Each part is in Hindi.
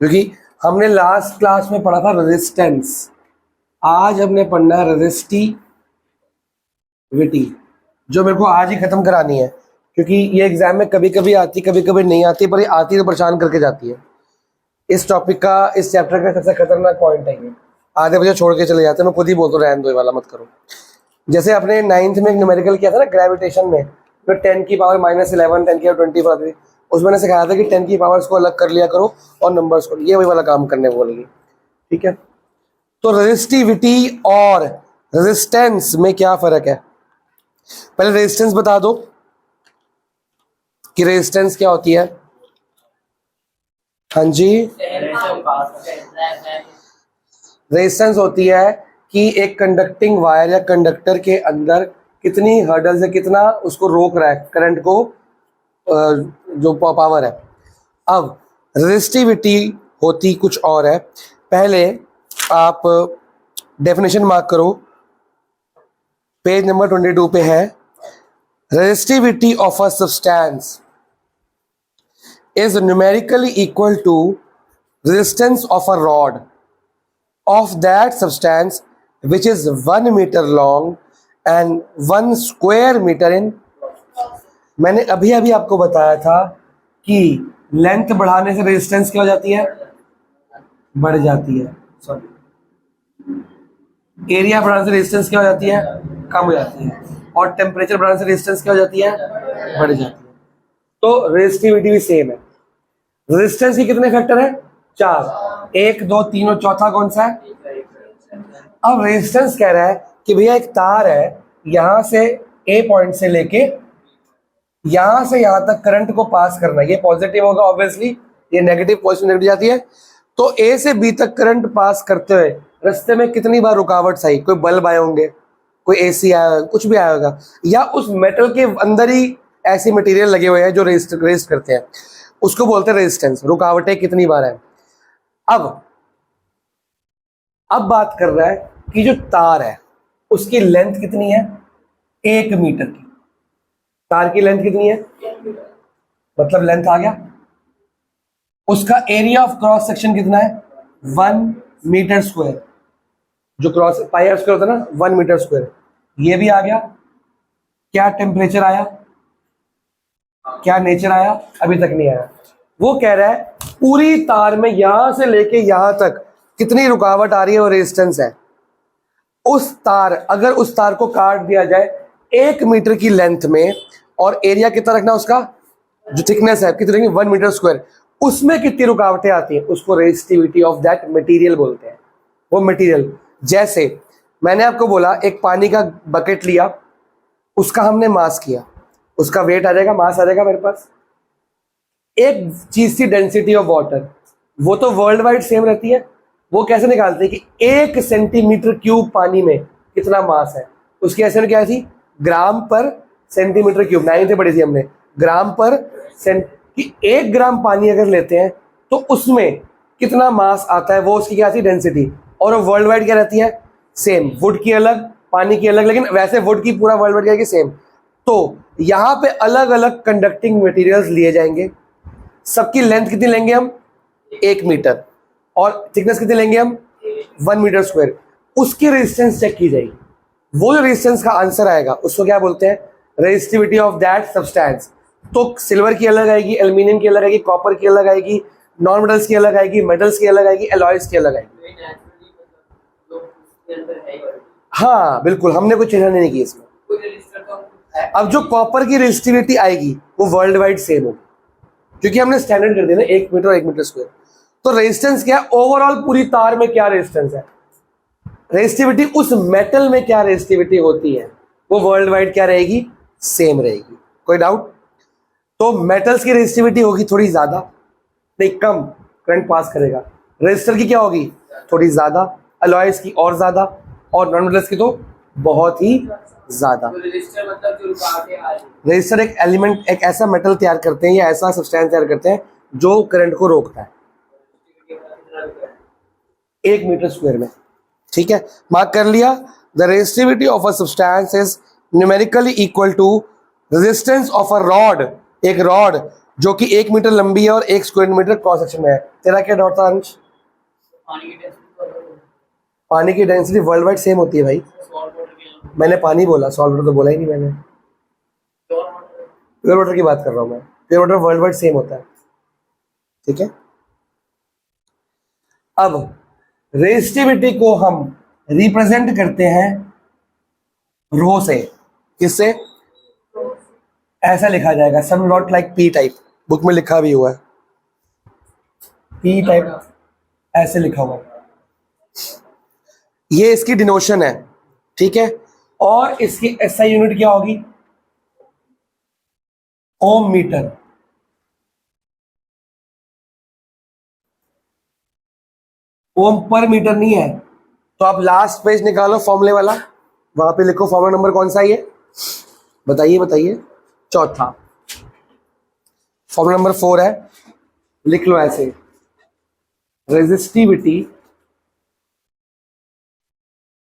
क्योंकि हमने लास्ट क्लास में पढ़ा था रेजिस्टेंस, आज हमने पढ़ना है रेजिस्टिविटी, जो मेरे को आज ही खत्म करानी है, क्योंकि ये एग्जाम में कभी कभी आती कभी कभी नहीं आती, पर ये आती तो परेशान करके जाती है। इस टॉपिक का, इस चैप्टर का सबसे खतरनाक पॉइंट है ये। आधे बजे छोड़ के चले जाते हैं, मैं खुद ही बोलता हूँ रहने दो ये वाला मत करो। जैसे अपने 9th में एक न्यूमेरिकल किया था ना ग्रेविटेशन में, तो 10 की पावर -11, 10 की पावर 20, उसमें ने सिखाया था कि 10 की पावर्स को अलग कर लिया करो और नंबर्स को, ये वही वाला काम करने बोलेगी। ठीक है, तो रेजिस्टिविटी और रेजिस्टेंस में क्या फर्क है? पहले रेजिस्टेंस बता दो कि रेजिस्टेंस क्या होती है। हाँ जी, रेजिस्टेंस होती है कि एक कंडक्टिंग वायर या कंडक्टर के अंदर कितनी हर्डल से कितना उसको रोक रहा है, करंट को, जो पावर है। अब रेजिस्टिविटी होती कुछ और है। पहले आप डेफिनेशन मार्क करो, पेज नंबर 22 पे है। Resistivity of a substance is numerically equal to resistance of a rod of that substance which is 1 meter long and 1 square meter in। मैंने अभी अभी आपको बताया था कि लेंथ बढ़ाने से रेजिस्टेंस क्या हो जाती है? बढ़ जाती है। सॉरी, एरिया बढ़ाने से रेजिस्टेंस क्या हो जाती है? कम हो जाती है। और टेम्परेचर बढ़ाने से रेजिस्टेंस क्या हो जाती है? बढ़ जाती है। तो रेजिस्टिविटी भी सेम है। रेजिस्टेंस के कितने फैक्टर है? 4, 1, 2, 3 और चौथा कौन सा है? अब रेजिस्टेंस कह रहा है कि भैया एक तार है, यहां से ए पॉइंट से लेके यहां से यहां तक करंट को पास करना है। ये पॉजिटिव होगा ऑब्वियसली, ये नेगेटिव, पॉजिटिव नेगेटिव जाती है। तो ए से बी तक करंट पास करते हुए रास्ते में कितनी बार रुकावट आई? कोई बल्ब आए होंगे, कोई एसी आया, कुछ भी आया होगा, या उस मेटल के अंदर ही ऐसी मटेरियल लगे हुए हैं जो रेजिस्ट करते हैं, उसको बोलते हैं रेजिस्टेंस। रुकावटें कितनी बार है। अब बात कर रहा है कि जो तार है उसकी लेंथ कितनी है? 1 मीटर की। तार की लेंथ कितनी है? मतलब लेंथ आ गया। उसका एरिया ऑफ क्रॉस सेक्शन कितना है? 1 मीटर स्क्वायर। जो क्रॉस पाई आर स्क्वायर होता है ना, 1 मीटर स्क्वायर। ये भी आ गया। क्या टेम्परेचर आया? क्या नेचर आया? अभी तक नहीं आया। वो कह रहा है पूरी तार में यहां से लेके यहां तक कितनी रुकावट आ रही है, वो रेजिस्टेंस है। उस तार, अगर उस तार को काट दिया जाए 1 मीटर की लेंथ में, और एरिया कितना रखना उसका, जो थिकनेस है कितनी रखेंगे? 1 मीटर स्क्वायर, उसमें कितनी रुकावटें आती हैं, उसको रेजिस्टिविटी ऑफ दैट मटेरियल बोलते हैं। वो मटेरियल, जैसे मैंने आपको बोला एक पानी का बकेट लिया, उसका हमने मास किया, उसका वेट आ जाएगा, मास आ जाएगा मेरे पास। एक चीज थी डेंसिटी ऑफ वाटर, वो तो वर्ल्ड वाइड सेम रहती है। वो कैसे निकालते हैं कि 1 सेंटीमीटर क्यूब पानी में कितना मास है? उसकी ऐसे क्या थी? ग्राम पर सेंटीमीटर क्यूब। 9th में पढ़ी थी हमने, ग्राम पर कि 1 ग्राम पानी अगर लेते हैं तो उसमें कितना मास आता है, वो उसकी क्या थी? डेंसिटी। और वो वर्ल्ड वाइड क्या रहती है? सेम। वुड की अलग, पानी की अलग, लेकिन वैसे वुड की पूरा वर्ल्ड वाइड क्या है? सेम। तो यहां पे अलग अलग कंडक्टिंग मटेरियल्स लिए जाएंगे। सबकी लेंथ कितनी लेंगे हम? 1 मीटर। और थिकनेस कितनी लेंगे हम? 1 मीटर स्क्वायर। उसकी रेजिस्टेंस चेक की जाएगी। वो जो रेजिस्टेंस का आंसर आएगा उसको क्या बोलते हैं? Resistivity of that substance. तो सिल्वर की अलग आएगी, एल्यूमिनियम की अलग आएगी, कॉपर की अलग आएगी, नॉन मेटल्स की अलग आएगी, मेटल्स की अलग आएगी, एलॉयज की अलग आएगी। हाँ बिल्कुल, हमने कुछ चेंज नहीं की इसमें। अब जो कॉपर की रेजिस्टिविटी आएगी वो वर्ल्ड वाइड सेम होगी, क्योंकि हमने स्टैंडर्ड कर दिया ना 1 मीटर और 1 मीटर स्क्वायर। तो रेजिस्टेंस क्या है? ओवरऑल पूरी तार में क्या रेजिस्टेंस है? रेजिस्टिविटी उस मेटल में क्या रेजिस्टिविटी होती है, वो वर्ल्ड वाइड क्या रहेगी? सेम रहेगी। कोई डाउट? तो मेटल्स की रेजिस्टिविटी होगी थोड़ी ज्यादा, नहीं कम, करंट पास करेगा। रेजिस्टर की क्या होगी? थोड़ी ज्यादा। अलॉयज की और ज्यादा, और नॉन मेटल्स की तो बहुत ही ज्यादा। रेजिस्टर एक एलिमेंट, एक ऐसा मेटल तैयार करते हैं या ऐसा सब्सटेंस तैयार करते हैं जो करंट को रोकता है 1 मीटर स्क्वायर में। ठीक है, मार्क कर लिया। The resistivity of a substance is numerically equal to resistance of a rod. एक रॉड जो कि 1 मीटर लंबी है और 1 स्क्वायर मीटर क्रॉस सेक्शन में है। तेरा क्या डाउट था अंश? पानी की डेंसिटी वर्ल्ड वाइड सेम होती है भाई। मैंने पानी बोला, सॉल्ट वाटर तो बोला ही नहीं मैंने। प्योर वाटर की बात कर रहा हूँ मैं। Pure water world wide same होता है, ठीक है। अब रेजिस्टिविटी को हम रिप्रेजेंट करते हैं रो से। किससे? ऐसा लिखा जाएगा, some not like P type, book में लिखा भी हुआ है पी टाइप, ऐसे लिखा हुआ है। ये इसकी डिनोशन है, ठीक है। और इसकी एसआई यूनिट क्या होगी? ओम मीटर। ओम पर मीटर नहीं है। तो आप लास्ट पेज निकालो फॉर्मूले वाला, वहां पे लिखो फॉर्मूला नंबर कौन सा है ये, बताइए बताइए। चौथा फॉर्मूला नंबर 4 है, लिख लो ऐसे, रेजिस्टिविटी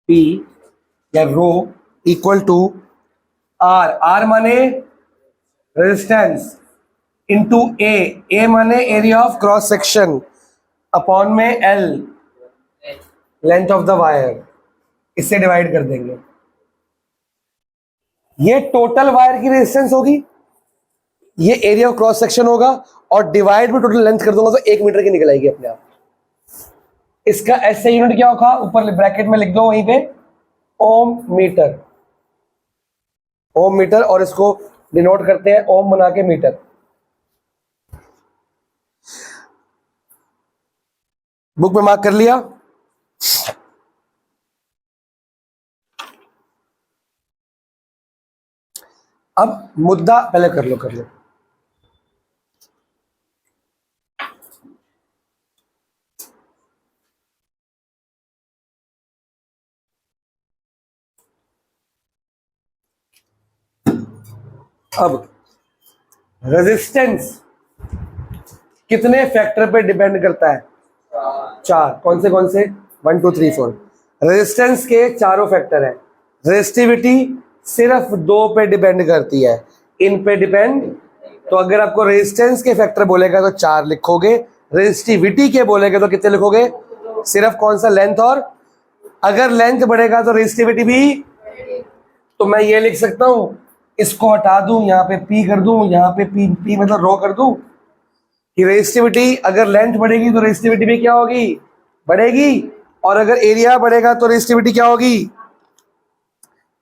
P या rho equal to R, R माने रेजिस्टेंस, इंटू A माने area of cross section, upon में L length of the wire, इससे डिवाइड कर देंगे। ये टोटल वायर की रेजिस्टेंस होगी, ये एरिया ऑफ क्रॉस सेक्शन होगा, और डिवाइड में टोटल लेंथ कर दूंगा तो 1 मीटर की निकल आएगी अपने आप। इसका ऐसे यूनिट क्या होगा, ऊपर ब्रैकेट में लिख दो वहीं पे, ओम मीटर। ओम मीटर, और इसको डिनोट करते हैं ओम बना के मीटर। बुक में मार्क कर लिया। अब मुद्दा पहले कर लो अब रेजिस्टेंस कितने फैक्टर पे डिपेंड करता है? 4। कौन से 1 2 3 4। रेजिस्टेंस के चारों फैक्टर है। रेजिस्टिविटी सिर्फ 2 पे डिपेंड करती है, इन पे डिपेंड। तो अगर आपको रेजिस्टेंस के फैक्टर बोलेगा तो 4 लिखोगे, रेजिस्टिविटी के बोलेगा तो कितने लिखोगे? सिर्फ कौन सा? लेंथ। और अगर लेंथ बढ़ेगा तो रेजिस्टिविटी भी। तो मैं ये लिख सकता हूं, इसको हटा दूं, यहाँ पे पी कर दूं, यहाँ पे पी मतलब रो कर दूं, कि रेजिस्टिविटी अगर लेंथ बढ़ेगी तो रेजिस्टिविटी भी क्या होगी? बढ़ेगी। और अगर एरिया बढ़ेगा तो रेजिस्टिविटी क्या होगी?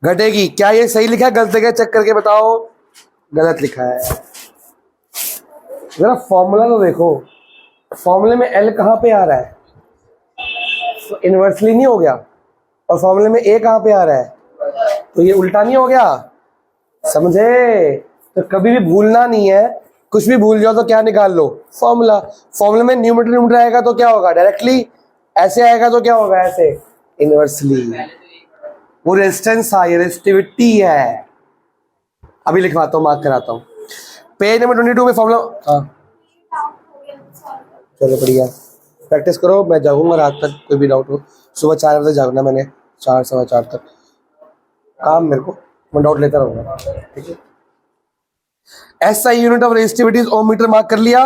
घटेगी। क्या ये सही लिखा है, गलत लिखा है? चेक करके बताओ। गलत लिखा है। जरा फॉर्मूला तो देखो, फॉर्मूले में एल कहां पे आ रहा है? तो इनवर्सली नहीं हो गया। और फॉर्मूले में ए कहां पे आ रहा है? तो ये उल्टा नहीं हो गया, समझे? तो कभी भी भूलना नहीं है, कुछ भी भूल जाओ तो क्या निकाल लो? फॉर्मूला। फॉर्मूले में न्यूमरेटर आएगा तो क्या होगा? डायरेक्टली। ऐसे आएगा तो क्या होगा? ऐसे, इनवर्सली। वो रेजिस्टेंस था, ये रेजिस्टिविटी है। अभी लिखवाता हूँ, मार्क कराता हूँ। पेज नंबर 22 में फॉर्मूला। हाँ चलो बढ़िया, प्रैक्टिस करो। मैं जागूंगा रात तक, कोई भी डाउट हो। सुबह 4 बजे जागना मैंने, 4 सवा 4 तक काम मेरे को, मैं डाउट लेता रहूंगा, ठीक है। SI unit of resistivity ohm metre, mark कर लिया।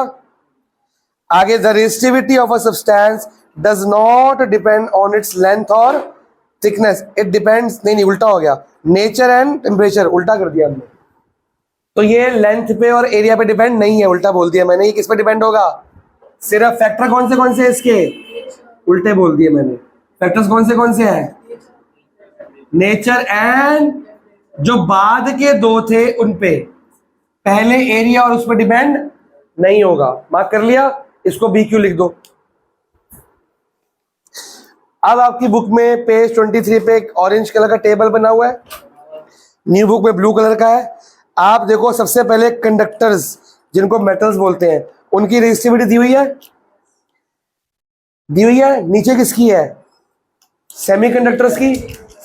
आगे, the resistivity of a substance does not depend on its length और थिकनेस, इट डिपेंड्स, नहीं उल्टा हो गया, नेचर एंड टेम्परेचर, उल्टा कर दिया हमने। तो ये लेंथ पे और एरिया पे डिपेंड नहीं है, उल्टा बोल दिया मैंने। ये किस पे डिपेंड होगा? सिर्फ फैक्टर कौन से इसके? उल्टे बोल दिए मैंने। फैक्टर्स कौन से हैं? नेचर एंड जो बाद के 2 थे उन पे। पहले एरिया और उस पर डिपेंड नहीं होगा। मार्क कर लिया। इसको बी क्यू लिख दो। अब आपकी बुक में पेज 23 पे एक ऑरेंज कलर का टेबल बना हुआ है, न्यू बुक में ब्लू कलर का है। आप देखो, सबसे पहले कंडक्टर्स, जिनको मेटल्स बोलते हैं, उनकी रेजिस्टिविटी दी हुई है। नीचे किसकी है? सेमीकंडक्टर्स की।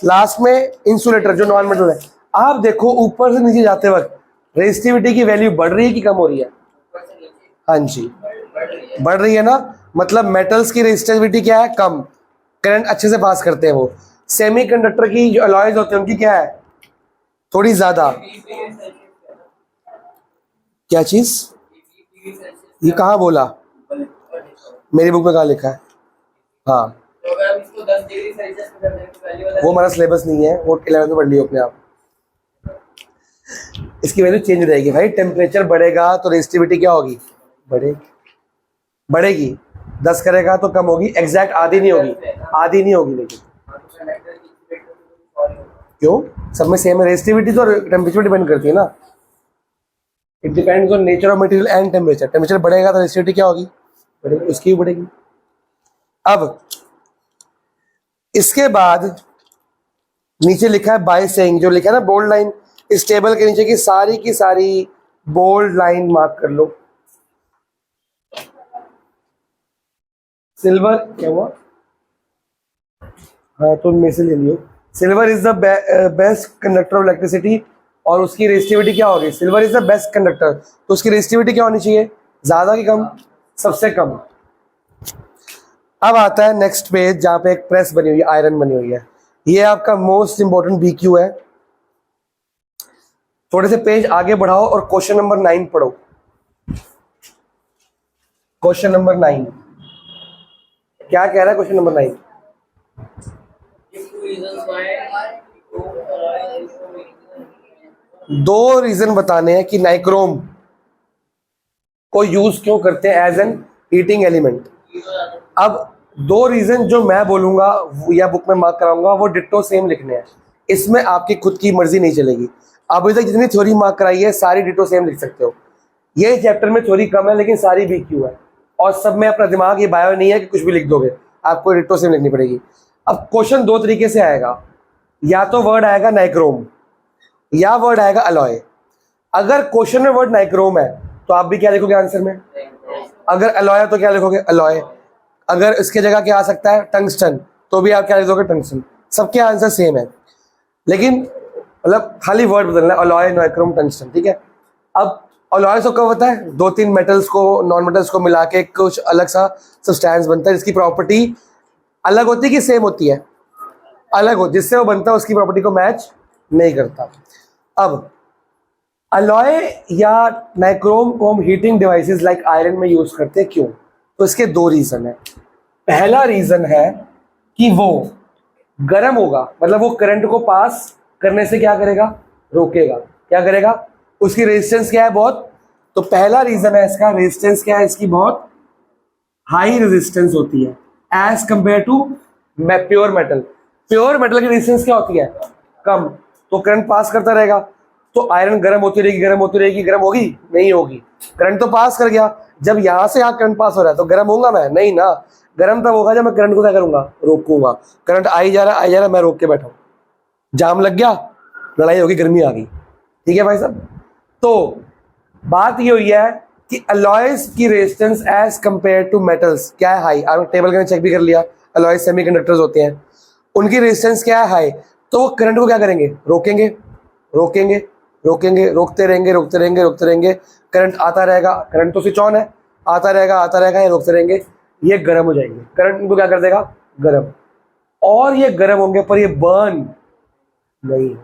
लास्ट में इंसुलेटर जो नॉन मेटल है। आप देखो ऊपर से नीचे जाते वक्त रेजिस्टिविटी की वैल्यू बढ़ रही है कि कम हो रही है? हाँ जी, बढ़ रही है ना। मतलब मेटल्स की रेजिस्टिविटी क्या है? कम, करंट अच्छे से पास करते हैं वो। सेमीकंडक्टर की जो अलॉयज होते हैं उनकी क्या है? थोड़ी ज्यादा। क्या चीज? ये कहाँ बोला, मेरी बुक में कहाँ लिखा है? हाँ, तो अगर हम इसको 10 डिग्री सेल्सियस पे कर दें तो पहले वाला वो हमारा सिलेबस नहीं है, वो 11th में पढ़ लियो अपने आप। इसकी वैल्यू चेंज रहेगी भाई, टेम्परेचर बढ़ेगा तो रेजिस्टिविटी क्या होगी, बढ़ेगी। बढ़ेगी 10 करेगा तो कम होगी, एग्जैक्ट आधी नहीं होगी, आधी नहीं होगी। लेकिन क्यों, सब में सेम है, रेजिस्टिविटी तो टेम्परेचर डिपेंड करती है ना, it depends on nature of material and temperature. Temperature बढ़ेगा तो रेजिस्टिविटी क्या होगी, बढ़ेगी, उसकी भी बढ़ेगी। अब इसके बाद नीचे लिखा है बाय सेइंग, जो लिखा है ना बोल्ड लाइन, इस टेबल के नीचे की सारी बोल्ड लाइन मार्क कर लो। सिल्वर क्या हुआ, हाँ तो इनमें से ले लियो। Silver is the best conductor of electricity, और उसकी रेजिस्टिविटी क्या होगी, silver is the best conductor, तो उसकी रेजिस्टिविटी क्या होनी चाहिए, ज्यादा की कम, सबसे कम। अब आता है नेक्स्ट पेज जहां पे एक प्रेस बनी हुई है, आयरन बनी हुई है, ये आपका मोस्ट इंपॉर्टेंट BQ है। थोड़े से पेज आगे बढ़ाओ और क्वेश्चन नंबर 9 पढ़ो। क्वेश्चन नंबर 9 क्या कह रहा है, क्वेश्चन नंबर 9? दो रीजन बताने हैं कि नाइक्रोम को यूज क्यों करते हैं एज एन हीटिंग एलिमेंट। अब दो रीजन जो मैं बोलूंगा या बुक में मार्क कराऊंगा वो डिट्टो सेम लिखने हैं, इसमें आपकी खुद की मर्जी नहीं चलेगी। अभी तक जितनी थ्योरी मार्क कराई है सारी डिट्टो सेम लिख सकते हो। ये चैप्टर में थ्योरी कम है लेकिन सारी BQ है, और सब में अपना दिमाग ये बायो नहीं है कि कुछ भी लिख दोगे, आपको डिट्टो सेम लिखनी पड़ेगी। अब क्वेश्चन दो तरीके से आएगा, या तो वर्ड आएगा नाइक्रोम या वर्ड आएगा अलॉय। अगर क्वेश्चन में वर्ड नाइक्रोम है तो आप भी क्या लिखोगे आंसर में, अगर अलॉय है तो क्या लिखोगे, अलॉय। अगर इसके जगह क्या आ सकता है, टंगस्टन, तो भी आप क्या लिखोगे, टंगस्टन। सबके आंसर सेम है, लेकिन मतलब खाली वर्ड बदलना है, अलॉय, नाइक्रोम, टंगस्टन, ठीक है। अब अलॉय तो कब होता है, 2-3 मेटल्स को, नॉन मेटल्स को मिला के कुछ अलग सा सब्सटेंस बनता है जिसकी प्रॉपर्टी अलग होती है कि सेम होती है, अलग हो, जिससे वो बनता है उसकी प्रॉपर्टी को मैच नहीं करता। अब अलॉय या नाइक्रोम को हम हीटिंग डिवाइसेस लाइक आयरन में यूज करते हैं, क्यों? तो इसके दो रीजन है। पहला रीजन है कि वो गर्म होगा, मतलब वो करंट को पास करने से क्या करेगा, रोकेगा। क्या करेगा, उसकी रेजिस्टेंस क्या है, बहुत। तो पहला रीजन है इसका, रेजिस्टेंस क्या है इसकी, बहुत हाई रेजिस्टेंस होती है as compare to pure metal. Pure metal की रेजिस्टेंस क्या होती है, कम, तो करंट पास करता रहेगा। तो आयरन गर्म होती रहेगी, गर्म होती रहेगी, गर्म होगी नहीं होगी, करंट तो पास कर गया। जब यहां से यहां करंट पास हो रहा है तो गर्म होगा मैं, नहीं ना, गर्म तब होगा जब मैं करंट को क्या करूंगा, रोकूंगा। करंट आई जा रहा है, मैं रोक के बैठा हूं, जाम लग गया, लड़ाई होगी, गर्मी आ गई, ठीक है भाई साहब। तो बात ये हुई है कि अलॉयज की resistance as compare to metals क्या है, हाई। आपने टेबल के चेक भी कर लिया, अलॉयज सेमीकंडक्टर्स होते हैं, उनकी रेजिस्टेंस क्या है, हाई। तो वो करंट को क्या करेंगे, रोकेंगे, रोकेंगे, रोकेंगे, रोकते रहेंगे, रोकते रहेंगे, रोकते रहेंगे, करंट आता रहेगा, करंट तो स्विच ऑन है, आता रहेगा, ये रोकते रहेंगे, ये गर्म हो जाएंगे, करंट इनको क्या कर देगा, गर्म। और ये गर्म होंगे पर ये बर्न नहीं हो।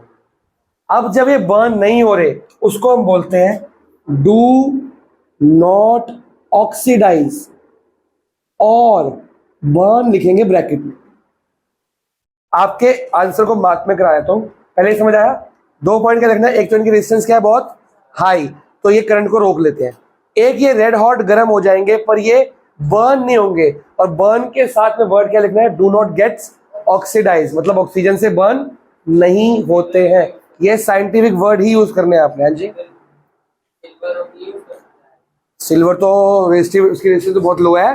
अब जब ये बर्न नहीं हो रहे उसको हम बोलते हैं डू नॉट ऑक्सीडाइज, और बर्न लिखेंगे ब्रैकेट में। आपके आंसर को मार्क में करा देता हूं, पहले समझ आया। 2 पॉइंट क्या लिखना है, एक तो इनकी रेजिस्टेंस क्या है, बहुत हाई, तो ये करंट को रोक लेते हैं। एक ये रेड हॉट गर्म हो जाएंगे पर ये बर्न नहीं होंगे, और बर्न के साथ में वर्ड क्या लिखना है, डू नॉट गेट्स ऑक्सीडाइज, मतलब ऑक्सीजन से बर्न नहीं होते हैं। ये साइंटिफिक वर्ड ही यूज करने हैं आपने। हाँ जी, सिल्वर तो उसकी रेजिस्टेंस तो बहुत लो है,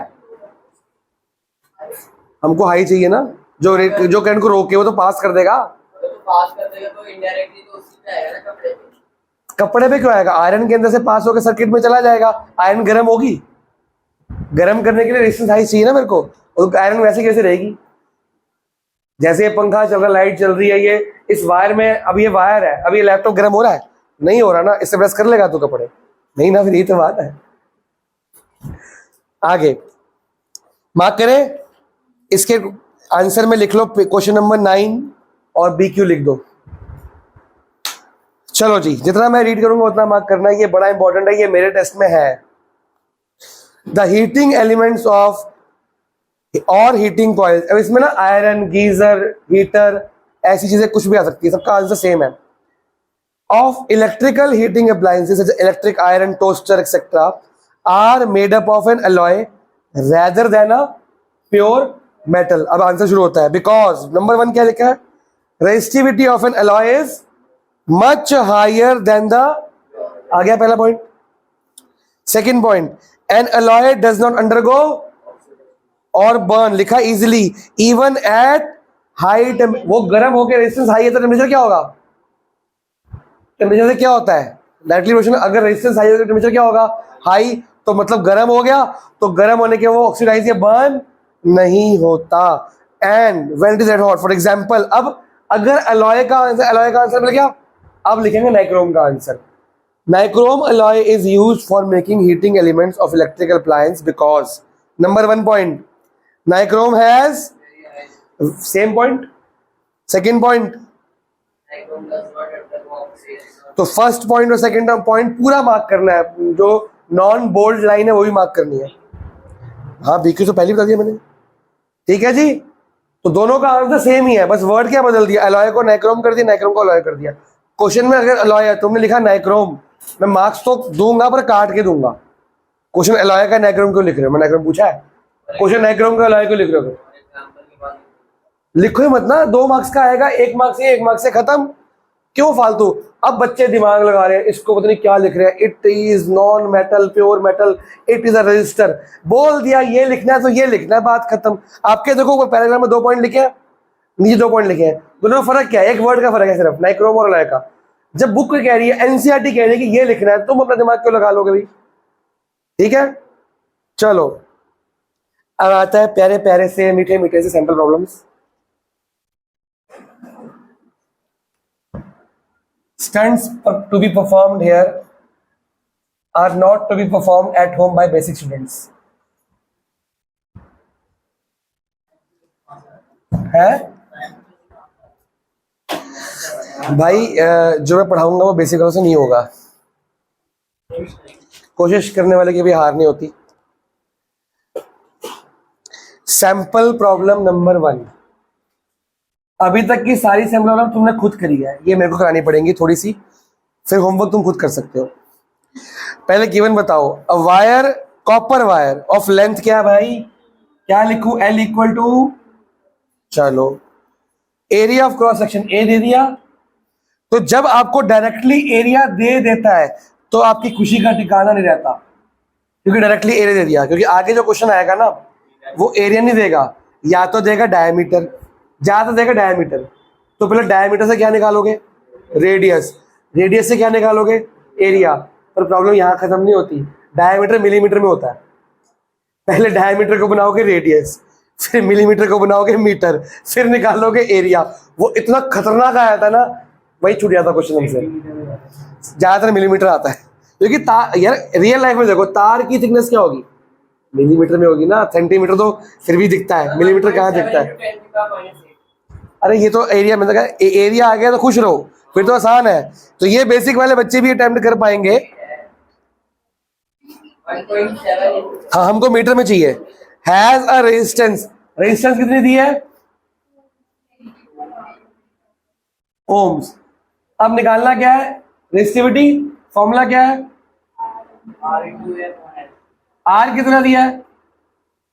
हमको हाई चाहिए ना, जो करंट को रोके वो तो पास कर देगा, तो इनडायरेक्टली तो उसी पे आएगा ना, कपड़े पे। कपड़े पे क्यों आएगा, आयरन के अंदर से पास होकर सर्किट में चला जाएगा, आयरन गर्म होगी, गर्म करने के लिए रेजिस्टेंस हाई चाहिए ना मेरे को, और आयरन वैसे कैसे रहेगी। जैसे ये पंखा चल रहा है, लाइट चल रही है, ये इस वायर में, अब ये वायर है, अब ये लैपटॉप गर्म हो रहा है, नहीं हो रहा ना, इससे प्रेस कर लेगा तो कपड़े नहीं ना, फिर ये तो बात है। आगे मार्क करें, इसके आंसर में लिख लो क्वेश्चन नंबर 9 और BQ लिख दो। चलो जी, जितना मैं रीड करूंगा उतना मार्क करना है, ये बड़ा इंपॉर्टेंट है, ये मेरे टेस्ट में है। द हीटिंग एलिमेंट्स ऑफ और हीटिंग कॉइल। अब इसमें ना आयरन, गीजर, हीटर, ऐसी चीजें कुछ भी आ सकती है, सबका आंसर सेम है। Of electrical heating appliances electric iron, toaster etcetera are made up of an alloy rather than a pure metal. अब आंसर शुरू होता है, बिकॉज नंबर 1 क्या लिखा है, resistivity of an alloy is much higher than the, आ गया पहला point. Second point, an alloy does not undergo और बर्न, लिखा इजिली इवन एट हाई वो गर्म होकर रेजिस्टेंस हाई है तो टेम्परेचर क्या होगा, टेम्परेचर से क्या होता है डायरेक्टली क्वेश्चन, अगर रेजिस्टेंस हाई है तो टेम्परेचर क्या होगा, हाई, तो मतलब गर्म हो गया, तो गर्म होने के वो ऑक्सीडाइज या बर्न नहीं होता। And when it is red hot, for example, अब अगर अलॉय का आंसर मिल गया, अब लिखेंगे नाइक्रोम का answer. Nichrome alloy is used for making heating elements of electrical appliance because number 1 point, nichrome has same point. Second point, तो फर्स्ट पॉइंट और सेकेंड पॉइंट पूरा मार्क करना है, जो नॉन बोल्ड लाइन है वो भी मार्क करनी है। हाँ बीक्यू तो पहले बता दिया मैंने, ठीक है जी। तो दोनों का आंसर सेम ही है, बस वर्ड क्या बदल दिया, अलॉय को नाइक्रोम कर दिया, नाइक्रोम को अलॉय कर दिया। क्वेश्चन में अगर अलॉय है, तुमने लिखा नाइक्रोम, मैं मार्क्स तो दूंगा पर काट के दूंगा। क्वेश्चन अलॉय का नाइक्रोम क्यों लिख रहे हो, मैं नाइक्रोम पूछा है, क्वेश्चन नाइक्रोम का अलॉय क्यों लिख रहे हो, लिखो ही मत ना, 2 मार्क्स का आएगा, 1 मार्क्स से 1 मार्क्स से खत्म, क्यों फालतू। अब बच्चे दिमाग लगा रहे हैं, इसको पता नहीं क्या लिख रहे हैं, it is non metal, pure metal, it is a resistor, बोल दिया ये लिखना है तो ये लिखना है, बात खत्म। आपके देखो पैराग्राफ में 2 पॉइंट लिखे हैं, नीचे 2 पॉइंट लिखे हैं, दोनों में फर्क क्या है, एक वर्ड का फर्क है सिर्फ, नाइक्रोम और अलॉय का। जब बुक कह रही है, एनसीईआरटी कह रही है कि ये लिखना है, तुम अपना दिमाग क्यों लगा लोगे भाई, ठीक है। चलो अब आता है प्यारे प्यारे से मीठे मीठे से sample problems. Stunts to be performed here are not to be performed at home by basic students. है भाई, जो मैं पढ़ाऊंगा वो बेसिक से नहीं होगा, कोशिश करने वाले की भी हार नहीं होती। सैंपल प्रॉब्लम नंबर 1, अभी तक की सारी सैंपल प्रॉब्लम तुमने खुद करी है, ये मेरे को करानी पड़ेंगी थोड़ी सी, फिर होमवर्क तुम खुद कर सकते हो। पहले गिवन बताओ, a wire, copper wire of length क्या है भाई, क्या लिखूं, L इक्वल टू, चलो area of cross section A दे दिया। तो जब आपको डायरेक्टली एरिया दे देता है तो आपकी खुशी का ठिकाना नहीं रहता, क्योंकि डायरेक्टली एरिया दे दिया, क्योंकि आगे जो क्वेश्चन आएगा ना वो एरिया नहीं देगा, या तो देगा डायमीटर, ज्यादा देगा डायमीटर। तो पहले डायमीटर से क्या निकालोगे, रेडियस, रेडियस से क्या निकालोगे, एरिया। पर प्रॉब्लम यहाँ खत्म नहीं होती, डायमीटर मिलीमीटर में होता है, पहले डायमीटर को बनाओगे रेडियस, फिर मिलीमीटर को बनाओगे मीटर, फिर निकालोगे एरिया। वो इतना खतरनाक आया था ना, वही छूट जाता क्वेश्चन हमसे, ज्यादातर मिलीमीटर आता है, क्योंकि तार, यार रियल लाइफ में देखो तार की थिकनेस क्या होगी, मिलीमीटर में होगी ना, सेंटीमीटर तो फिर भी दिखता है, मिलीमीटर कहाँ दिखता है। अरे ये तो एरिया में, एरिया आ गया तो खुश रहो, फिर तो आसान है। तो ये बेसिक वाले बच्चे भी अटेम्प्ट कर पाएंगे। हाँ हमको मीटर में चाहिए। हैज अ रेजिस्टेंस, रेजिस्टेंस कितनी दी है, ओम्स। अब निकालना क्या है, रेजिस्टिविटी, फॉर्मूला क्या है, आर कितना दिया है,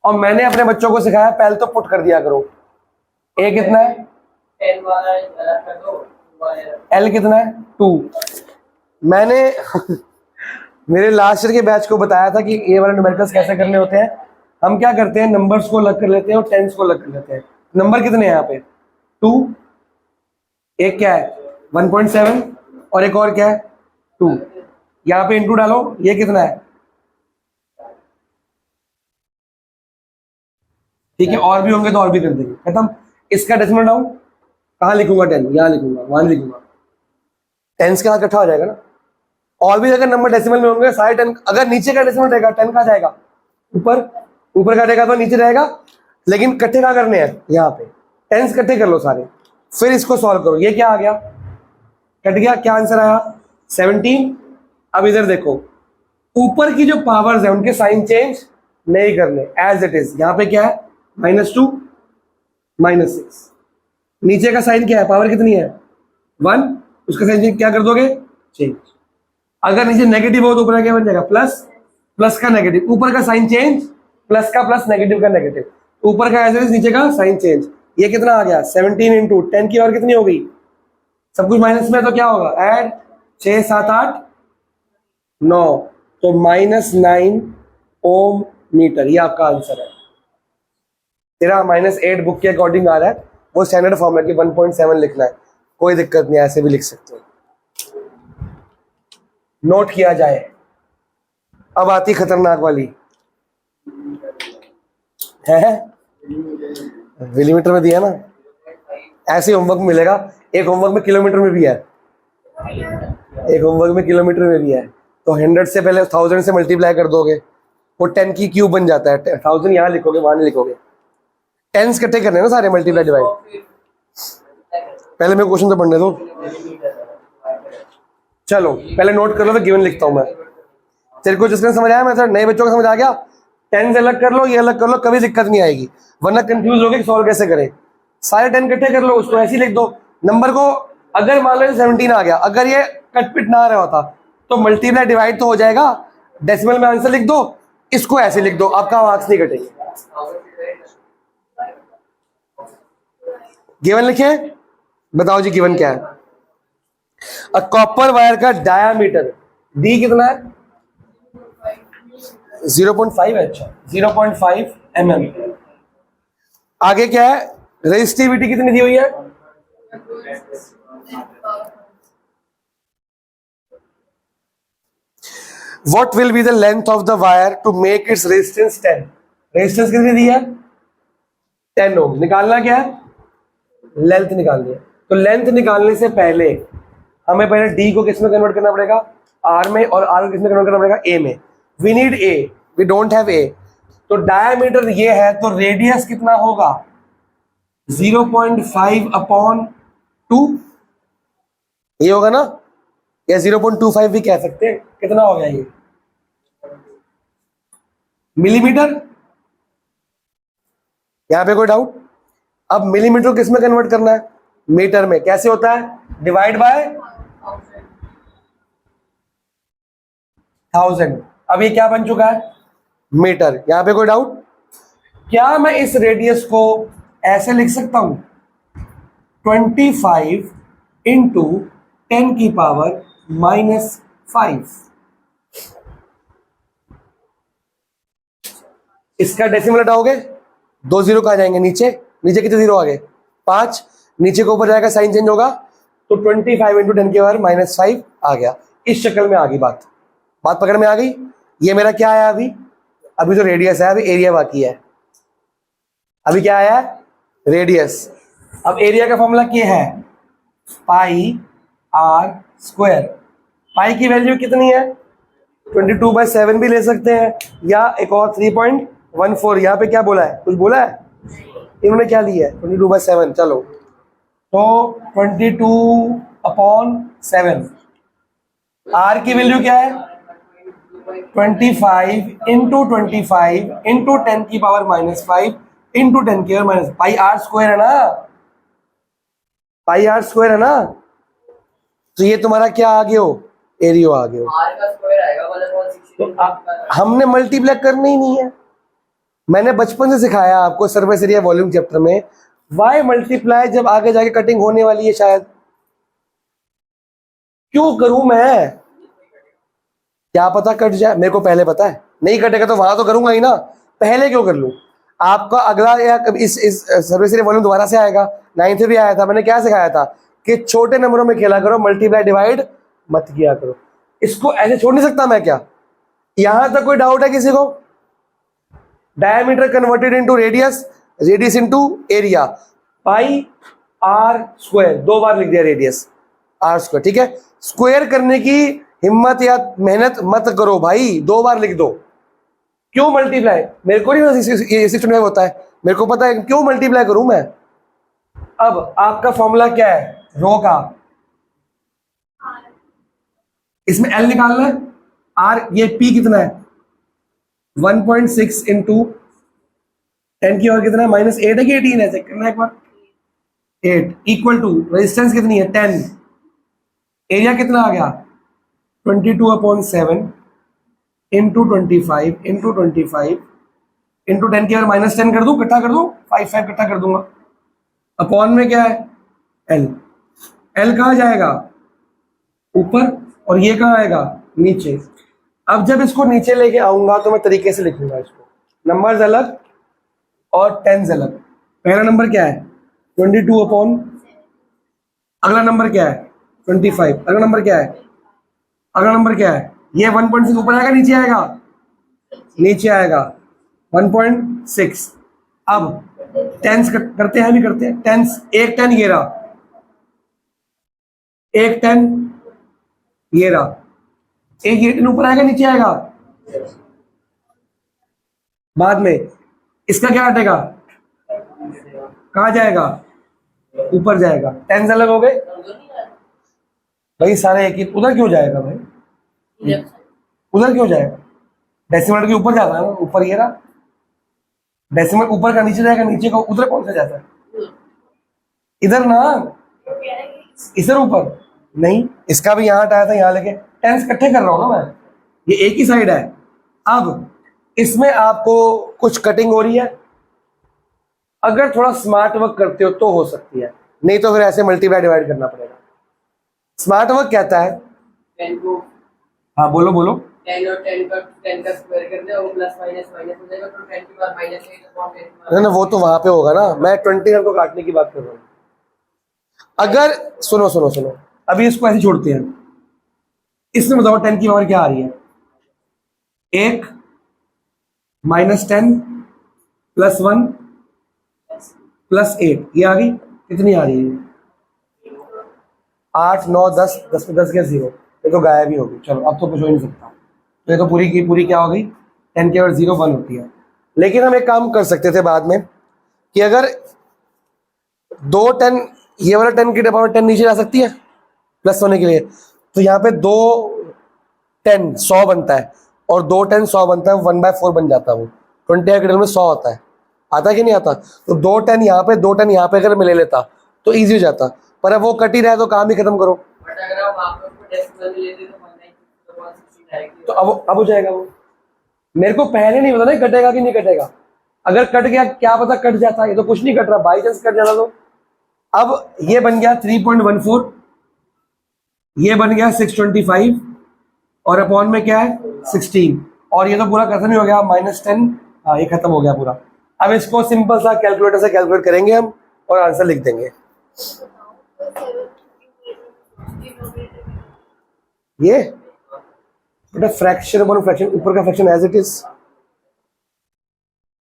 और मैंने अपने बच्चों को सिखाया पहले तो पुट कर दिया करो, ए कितना है, एल कितना है, 2। मैंने मेरे लास्ट ईयर के बैच को बताया था कि ये वाले न्यूमेरिकल्स कैसे करने होते हैं। हम क्या करते हैं, नंबर्स को अलग कर लेते हैं और टेंस को अलग कर लेते हैं। नंबर कितने हैं यहाँ पे, 2, एक क्या है 1.7 और एक और क्या है 2, यहाँ पे इंटू डालो, ये कितना है, ठीक है, और भी होंगे तो और भी कर देंगे, खत्म। इसका डेसिमल डाउन कहाँ लिखूंगा, 10 यहाँ लिखूंगा, 1 लिखूंगा, टेंस के साथ इकट्ठा हो जाएगा ना। और भी अगर नंबर डेसिमल में होंगे सारे 10, अगर नीचे का डेसिमल रहेगा 10 कहाँ जाएगा, ऊपर, ऊपर का रहेगा तो नीचे रहेगा, लेकिन इकट्ठे क्या करने हैं, यहाँ पे टेंस इकट्ठे कर लो सारे, फिर इसको सॉल्व करो। ये क्या आ गया, कट गया, क्या आंसर आया 17। अब इधर देखो, ऊपर की जो पावर्स है उनके साइन चेंज नहीं करने, एज इट इज। यहाँ पे क्या है, -2 -6। नीचे का साइन क्या है, पावर कितनी है 1, उसका साइन क्या कर दोगे, चेंज। अगर नीचे नेगेटिव हो तो ऊपर क्या बन जाएगा, प्लस, प्लस का नेगेटिव, ऊपर का साइन चेंज, प्लस का प्लस, नेगेटिव का नेगेटिव, ऊपर का एज इट इज, नीचे का साइन चेंज। ये कितना आ गया 17 इंटू 10 की और कितनी हो गई, सब कुछ माइनस में है तो क्या होगा, ऐड 6 7 8 9, तो -9 ओम मीटर। ये आपका आंसर है। तेरा -8 बुक के अकॉर्डिंग आ रहा है, वो स्टैंडर्ड फॉर्म है कि 1.7 लिखना है, कोई दिक्कत नहीं, ऐसे भी लिख सकते हो, नोट किया जाए। अब आती खतरनाक वाली है, मिलीमीटर में दिया ना, ऐसे होमवर्क मिलेगा। एक होमवर्क में किलोमीटर में भी है, एक होमवर्क में किलोमीटर में भी है। तो 100 से पहले 1000 से मल्टीप्लाई कर दोगे, वो 10 की क्यूब बन जाता है। 1000 यहाँ लिखोगे, वहां नहीं लिखोगे, टेंस इकट्ठे करने ना सारे, मल्टीप्लाई डिवाइड। पहले मेरे क्वेश्चन तो पढ़ने दो, चलो पहले नोट कर लो, फिर गिवन लिखता हूं मैं। तेरे को जिसने समझ आया मेथड, नए बच्चों को समझ आ गया, 10 से अलग कर लो, ये अलग कर लो, कभी दिक्कत नहीं आएगी, वरना कंफ्यूज हो गए सॉल्व कैसे करें। सारे 10 इकट्ठे कर लो, उसको ऐसे ही लिख दो। नंबर को अगर मान लो 17 आ गया, अगर ये कटपिट ना आ रहा होता तो मल्टीप्लाई डिवाइड तो हो जाएगा, डेसिमल में आंसर लिख दो, इसको ऐसे लिख दो, आपका मार्क्स नहीं कटेंगे। गिवन लिखे, बताओ जी गिवन क्या है। अ कॉपर वायर का डायामीटर डी कितना है, 0.5 है। अच्छा 0.5 mm। आगे क्या है, रेजिस्टिविटी कितनी दी हुई है, what will be the length of the wire to make its resistance 10। Resistance कितनी दी है, 10 ओम। निकालना क्या है, लेंथ निकालनी है। तो लेंथ निकालने से पहले हमें पहले डी को किस में कन्वर्ट करना पड़ेगा, आर में, और आर को किस में कन्वर्ट करना पड़ेगा, ए में। We need A, we don't have A. तो डायमीटर ये है, तो रेडियस कितना होगा, 0.5/2 ये होगा ना, या 0.25 भी कह सकते हैं। कितना हो गया ये, मिलीमीटर। यहां पे कोई डाउट। अब मिलीमीटर किस में कन्वर्ट करना है, मीटर में। कैसे होता है, डिवाइड बाय 1000। अब ये क्या बन चुका है, मीटर। यहां पे कोई डाउट। क्या मैं इस रेडियस को ऐसे लिख सकता हूं, 25 इंटू 10 की पावर -5। इसका डेसिमल हटाओगे, 2 जीरो कहा जाएंगे नीचे, नीचे कितने जीरो आ गए, 5। नीचे को ऊपर जाएगा, साइन चेंज होगा, तो 25 इंटू 10 की पावर -5 आ गया। इस शक्ल में आ गई बात, बात पकड़ में आ गई। ये मेरा क्या आया अभी, अभी जो रेडियस है, अभी एरिया बाकी है। अभी क्या आया, रेडियस। अब एरिया का फॉर्मूला क्या है, पाई आर स्क्वायर। पाई की वैल्यू कितनी है, 22/7 भी ले सकते हैं, या एक और 3.14। यहाँ पे क्या बोला है, कुछ बोला है, इन्होंने क्या लिया है, 22/7। चलो तो 22/7। आर की वैल्यू क्या है, 25 इंटू 25 इंटू 10 की पावर -5 इंटू 10 की power minus, pi r square है ना, पाई आर स्क्वायर है ना। तो ये तुम्हारा क्या आ गया हो, एरियो आ गया हो। आर का स्क्वायर आएगा मतलब तो हमने मल्टीप्लाई करना ही नहीं है। मैंने बचपन से सिखाया आपको सरफेस एरिया वॉल्यूम चैप्टर में, वाई मल्टीप्लाई जब आगे जाके कटिंग होने वाली है, शायद क्यों करूं मैं, क्या पता कट जाए, मेरे को पहले पता है नहीं कटेगा तो वहां तो करूंगा ही ना, पहले क्यों कर लूं। आपका अगला या इस सरफेस एरिया वॉल्यूम दोबारा से आएगा, 9th भी आया था। मैंने क्या सिखाया था कि छोटे नंबरों में खेला करो, मल्टीप्लाई डिवाइड मत किया करो। इसको ऐसे छोड़ नहीं सकता मैं क्या, यहां तक कोई डाउट है किसी को। Diameter converted into radius, radius into area, pi r square, 2 बार लिख दिया रेडियस आर स्क्वायर, ठीक है। स्क्वायर करने की हिम्मत या मेहनत मत करो भाई, 2 बार लिख दो। क्यों मल्टीप्लाई, मेरे को नहीं सिस्टम होता है, मेरे को पता है क्यों मल्टीप्लाई करूं मैं। अब आपका फॉर्मूला क्या है, रो का, इसमें एल निकालना है, आर, ये पी कितना है, 1.6 इंटू 10 की और कितना है, -8 है कि 18 है, चेक करना एक बार। 8 इक्वल टू रेजिस्टेंस कितनी है 10, एरिया कितना आ गया 22/7 इंटू 25 इंटू 25 इंटू 10 की अगर -10 कर दूं, इकट्ठा कर दूं, 5 इकट्ठा कर दूंगा, अपॉन में क्या है एल। एल कहाँ जाएगा ऊपर और ये कहाँ आएगा नीचे। अब जब इसको नीचे लेके आऊंगा तो मैं तरीके से लिखूंगा इसको, नंबर्स अलग और टेंस अलग। पहला नंबर क्या है 22/, अगला नंबर क्या है 25, अगला नंबर क्या है, अगला नंबर क्या है, ये 1.6 ऊपर आएगा नीचे आएगा, नीचे आएगा 1.6। अब टेंस करते हैं, भी करते हैं टेंस, एक 10 ये रहा, एक 10 ये रहा, एक 18 ऊपर आएगा नीचे आएगा, बाद में इसका क्या हटेगा, कहाँ जाएगा ऊपर जाएगा, टेंस अलग हो गए भाई सारे एक ही, उधर क्यों जाएगा भाई, उधर क्यों जाएगा, डेसिमल के ऊपर जाता है ना, ऊपर ये रहा, डेसिमल ऊपर का नीचे जाएगा, नीचे का उधर कौन सा जाता है, इधर ना, इधर ऊपर नहीं, इसका भी यहाँ हटाया था यहाँ लेके, टेंस इकट्ठे कर रहा हूँ ना मैं, ये एक ही साइड है। अब इसमें आपको कुछ कटिंग हो रही है, अगर थोड़ा स्मार्ट वर्क करते हो तो हो सकती है, नहीं तो फिर ऐसे मल्टीप्लाई डिवाइड करना पड़ेगा। स्मार्ट वर्क कहता है, 10 को, हाँ बोलो बोलो, 10 और 10 का स्क्वायर कर दे, वो प्लस माइनस माइनस हो जाएगा, तो 10 के बाद -8 ना ना वो तो वहां पे होगा ना, मैं 20 को काटने की बात कर रहा हूँ। अगर सुनो सुनो सुनो, अभी इसको ऐसे छोड़ते हैं, इसमें बताओ 10 की पावर क्या आ रही है, 1 -10 +1 +8, ये आ गई, कितनी आ रही है 8 9 10, 10 में 10 गया 0, ये तो गायब ही होगी, चलो अब तो कुछ हो ही नहीं सकता, तो ये तो पूरी की पूरी क्या हो गई, 10 की पावर 0 1 होती है। लेकिन हम एक काम कर सकते थे बाद में कि अगर दो 10, ये वाला 10 की पावर 10 नीचे जा सकती है प्लस होने के लिए, तो यहाँ पे 2 10 100 बनता है और 2 10 100 बनता है, 1/4 बन जाता है वो, 20 के में 100 आता है, आता कि नहीं आता, तो 2 10 यहाँ पे 2 10 यहाँ पे अगर मैं ले लेता तो ईजी हो जाता, पर अब वो कट ही रहा है तो काम ही खत्म करो, बट अगर आप वहां पे उसको डेसिमल में लेते तो 190 डायरेक्टली, तो अब हो जाएगा वो। मेरे को पहले नहीं पता ना कटेगा कि नहीं कटेगा, अगर कट गया क्या पता कट जाता, ये तो कुछ नहीं कट रहा, बाई चांस कट जाता तो। अब ये बन गया 3.14, ये बन गया 625 और अपॉन में क्या है 16, और ये तो पूरा खत्म ही हो गया -10, हाँ ये खत्म हो गया पूरा। अब इसको सिंपल सा कैलकुलेटर से कैलकुलेट करेंगे हम और आंसर लिख देंगे। ये बेटा फ्रैक्शन अपॉन फ्रैक्शन, ऊपर का फ्रैक्शन एज इट इज,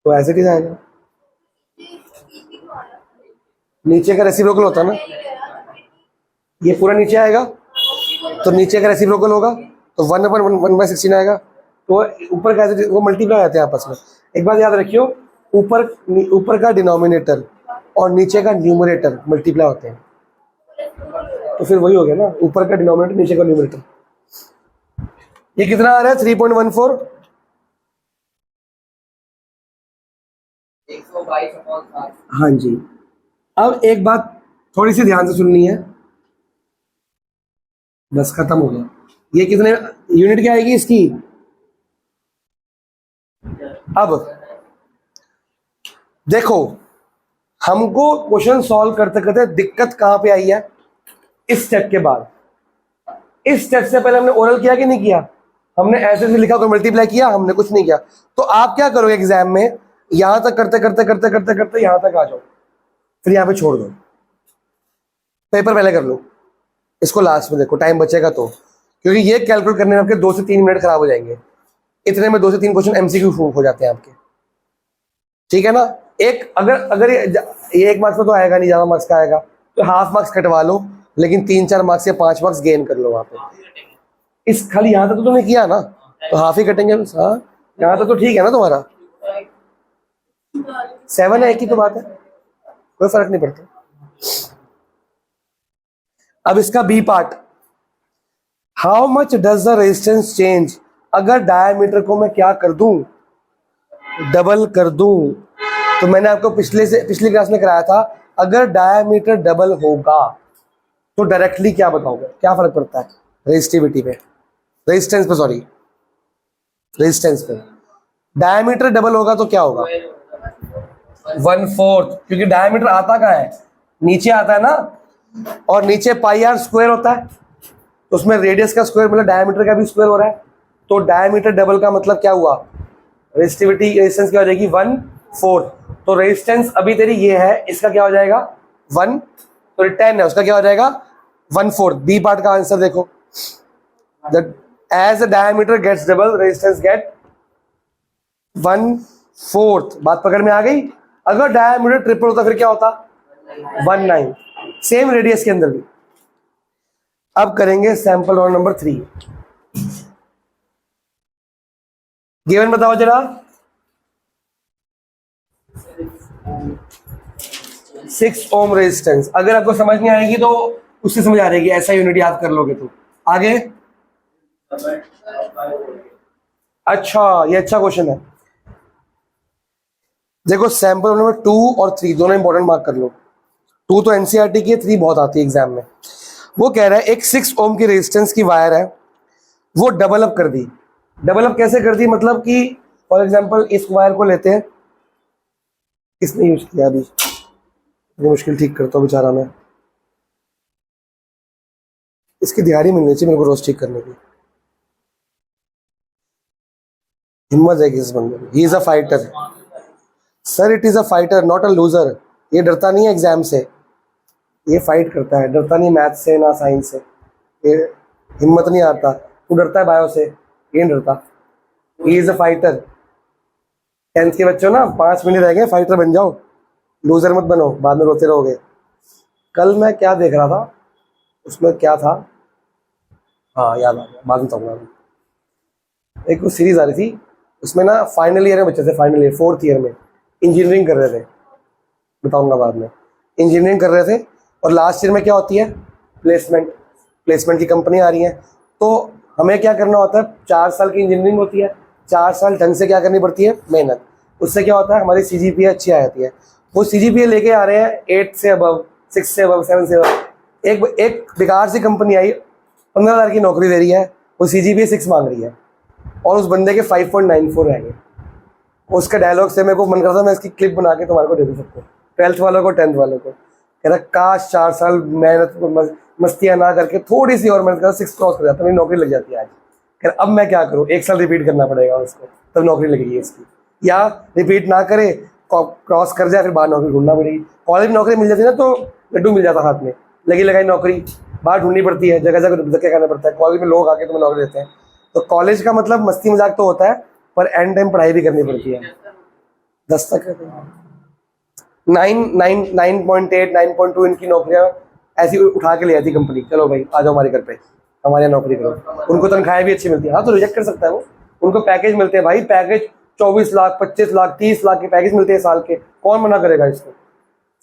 तो एज इट इज आएगा, नीचे का रेसिप्रोकल होता ना, ये पूरा नीचे आएगा तो नीचे का रेसिप्रोकल होगा तो 1/1/16 आएगा, तो ऊपर का वो मल्टीप्लाई आते हैं आपस में। एक बात याद रखियो, ऊपर का डिनोमिनेटर और नीचे का न्यूमरेटर मल्टीप्लाई होते हैं, तो फिर वही हो गया ना, ऊपर का डिनोमिनेटर नीचे का न्यूमरेटर। ये कितना आ रहा है 3.14, 122/7। हाँ जी। अब एक बात थोड़ी सी ध्यान से सुननी है, बस खत्म हो गया। ये कितने यूनिट क्या आएगी इसकी, अब देखो हमको क्वेश्चन सॉल्व करते करते दिक्कत कहां पे आई है, इस स्टेप के बाद। इस स्टेप से पहले हमने ओरल किया कि नहीं किया, हमने ऐसे से लिखा, कोई मल्टीप्लाई किया, हमने कुछ नहीं किया। तो आप क्या करोगे एग्जाम में, यहां तक करते करते करते करते करते यहां तक आ जाओ, फिर यहां पे छोड़ दो, पेपर पहले कर लो, इसको लास्ट में देखो, टाइम बचेगा तो, क्योंकि ये कैलकुलेट करने में आपके 2 से 3 मिनट खराब हो जाएंगे, इतने में 2 से 3 क्वेश्चन एमसीक्यू हो जाते हैं आपके, ठीक है ना। एक अगर ये 1 मार्क्स में तो आएगा नहीं, ज्यादा मार्क्स का आएगा तो हाफ मार्क्स कटवा लो, लेकिन 3-4 मार्क्स या 5 मार्क्स गेन कर लो वहां पे। इस खाली यहाँ तक तो तुमने किया ना, तो हाफ ही कटेंगे बस, हाँ यहाँ तक तो ठीक है ना तुम्हारा, 7 है, एक ही तो बात है, कोई फर्क नहीं पड़ता। अब इसका B part, how much does the resistance change, अगर डायमीटर को मैं क्या कर दूं डबल कर दूं, तो मैंने आपको पिछली क्लास में कराया था, अगर डायमीटर डबल होगा तो डायरेक्टली क्या बताओगे, क्या फर्क पड़ता है रेजिस्टिविटी पे, रेजिस्टेंस पे, सॉरी रेजिस्टेंस पे। डायमीटर डबल होगा तो क्या होगा, 1/4, क्योंकि डायमीटर आता कहाँ है, नीचे आता है ना, और नीचे पाई आर स्क्वायर होता है, तो उसमें रेडियस का स्क्वायर मतलब डायमीटर का भी स्क्वायर हो रहा है, तो डायमीटर डबल का मतलब क्या हुआ, रेजिस्टिविटी रेजिस्टेंस क्या हो जाएगी 1/4। तो रेजिस्टेंस अभी तेरी ये है, इसका क्या हो जाएगा 1, तो 10 है, उसका क्या हो जाएगा 1/4। बी पार्ट का आंसर देखो, as the diameter gets double resistance get 1/4। बात पकड़ में आ गई। अगर डायमीटर ट्रिपल होता फिर क्या होता 19, सेम रेडियस के अंदर भी। अब करेंगे सैंपल रोल नंबर 3। गिवन बताओ जरा, 6 ओम रेजिस्टेंस। अगर आपको समझ नहीं आएगी तो उससे समझ आ जाएगी, ऐसा यूनिट याद कर लोगे तो। आगे, अच्छा ये अच्छा क्वेश्चन है। देखो सैंपल नंबर 2 और 3 दोनों इंपॉर्टेंट मार्क कर लो। 2 तो एनसीईआरटी की है, 3 बहुत आती है एग्जाम में। वो कह रहा है एक 6 ओम की रेजिस्टेंस की वायर है, वो डबल अप कर दी। डबल अप कैसे कर दी, मतलब कि फॉर एग्जांपल इस वायर को लेते हैं, किसने यूज किया अभी, ये मुश्किल ठीक करता हूँ बेचारा मैं, इसकी दिहाड़ी मिलनी चाहिए मेरे को रोज ठीक करने की। हिम्मत है किस बंदे में, he is a fighter sir, it is a fighter not a loser. ये डरता नहीं है एग्जाम से, ये फाइट करता है, डरता नहीं मैथ से ना साइंस से, ये हिम्मत नहीं आता। तू डरता है बायो से, ये नहीं डरता, he is a fighter. 10th के बच्चों ना 5 मिनट रह गए, फाइटर बन जाओ, लूजर मत बनो, बाद में रोते रहोगे। कल मैं क्या देख रहा था, उसमें क्या था, हाँ याद आ गया, बाद में बताऊंगा। एक वो सीरीज आ रही थी, उसमें ना फाइनल ईयर में बच्चे थे, फाइनल ईयर 4th ईयर में इंजीनियरिंग कर रहे थे, बताऊंगा बाद में। इंजीनियरिंग कर रहे थे और लास्ट ईयर में क्या होती है, प्लेसमेंट की कंपनी आ रही है। तो हमें क्या करना होता है, 4 साल की इंजीनियरिंग होती है, 4 साल ढंग से क्या करनी पड़ती है, मेहनत। उससे क्या होता है, हमारी सीजीपीए अच्छी आ जाती है। वो सीजीपीए लेके आ रहे हैं 8 से अबव, 6 से अबव, 7 से अबव। एक बेकार सी कंपनी आई, 15,000 की नौकरी दे रही है, वो सीजीपीए 6 मांग रही है, और उस बंदे के 5.94 रह गए। उसका डायलॉग से मेरे को मन करता मैं इसकी क्लिप बना के तुम्हारे को दे दूँ सबको, 12th वालों को, 10th वालों को। कह रहा काश 4 साल मेहनत मस्तियाँ ना करके थोड़ी सी और मेहनत कर 6 क्रॉस कर जाता, मेरी नौकरी लग जाती है आज। कह रहा अब मैं क्या करूँ, 1 साल रिपीट करना पड़ेगा उसको, तब नौकरी लगेगी इसकी, या रिपीट ना करे क्रॉस कर जाए फिर बाहर नौकरी ढूंढना पड़ेगी। कॉलेज में नौकरी मिल जाती ना तो लड्डू मिल जाता हाथ में, लगी लगाई नौकरी बाहर ढूंढनी पड़ती है, जगह जगह धक्के खाना पड़ता है। कॉलेज में लोग आके तुम्हें नौकरी देते हैं, तो कॉलेज का मतलब मस्ती मजाक तो होता है, पर एंड टाइम पढ़ाई भी करनी पड़ती है। 10 तक 9.8 9.2 इनकी नौकरियां ऐसी उठा के ले जाती कंपनी, चलो भाई आ जाओ हमारे घर पे, हमारे यहाँ नौकरी करो। उनको तनख्वाहें भी अच्छी मिलती है, हाँ तो रिजेक्ट कर सकता है वो, उनको पैकेज मिलते हैं भाई, पैकेज 24 लाख 25 लाख 30 लाख के पैकेज मिलते हैं साल के, कौन मना करेगा इसको,